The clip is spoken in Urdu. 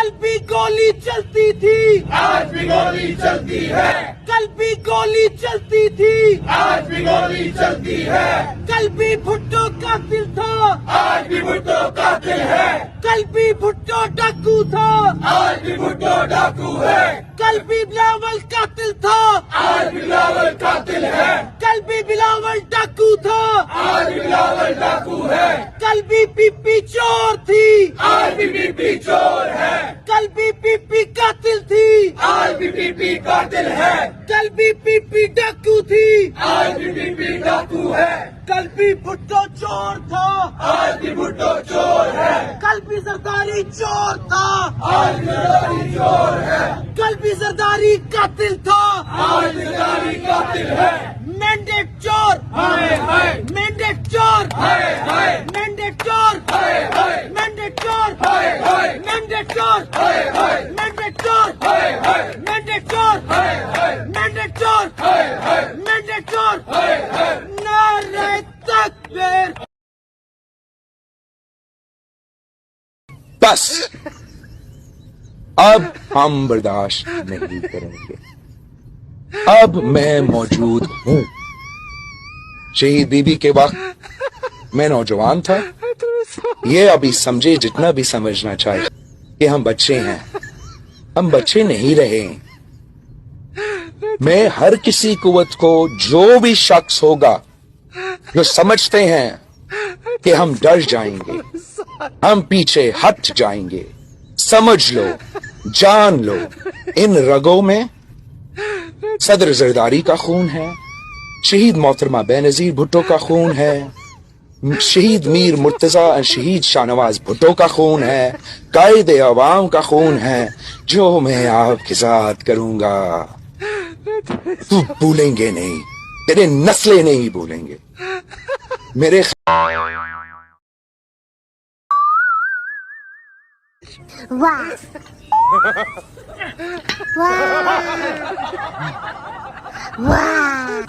کل بھی گولی چلتی تھی آج بھی گولی چلتی ہے، کل بھی گولی چلتی تھی آج بھی گولی چلتی ہے، کل بھی بھٹو قاتل تھا آج بھی بھٹو قاتل ہے، کل بھی بھٹو ڈاکو تھا آج بھی بھٹو ڈاکو ہے، کل بھی بلاول قاتل تھا آج بھی بلاول قاتل ہے، کل بھی بلاول ڈاکو تھا آج بھی بلاول ڈاکو ہے، کل بھی پی پی چور تھی آج بھی بی پی چور ہے، کل بھی پی پی قاتل تھی آج بھی بی پی قاتل ہے، کل بھی پی پی ڈاکو تھی آج بھی بی پی ڈاکو ہے، کل بھی بھٹو چور تھا آج بھی بھٹو چور ہے، کل بھی زرداری چور تھا آج بھی زرداری چور ہے، کل بھی زرداری قاتل تھا آج بھی زرداری قاتل ہے، مینڈیٹ چور ہائے ہائے مینڈیٹ چور ہائے ہائے مینڈیٹ چور ہائے ہائے مینڈیٹ چور ہائے ہائے مینڈیٹ چور ہائے ہائے مینڈیٹ چور ہائے ہائے مینڈیٹ چور ہائے ہائے مینڈیٹ چور ہائے ہائے مینڈیٹ چور ہائے ہائے نعرہ تکبیر بس اب ہم برداشت نہیں کریں گے، اب میں موجود ہوں۔ شہید بی بی کے وقت میں نوجوان تھا، یہ ابھی سمجھے جتنا بھی سمجھنا چاہے کہ ہم بچے ہیں، ہم بچے نہیں رہے۔ میں ہر کسی قوت کو، جو بھی شخص ہوگا جو سمجھتے ہیں کہ ہم ڈر جائیں گے، ہم پیچھے ہٹ جائیں گے، سمجھ لو، جان لو، ان رگوں میں صدر زرداری کا خون ہے، شہید محترمہ بے نظیر بھٹو کا خون ہے، شہید میر مرتضیٰ شہید شاہ نواز بھٹو کا خون ہے، قائد عوام کا خون ہے، جو میں آپ کے ساتھ کروں گا تو بھولیں گے نہیں، تیرے نسلیں نہیں بھولیں گے۔ میرے واہ واہ واہ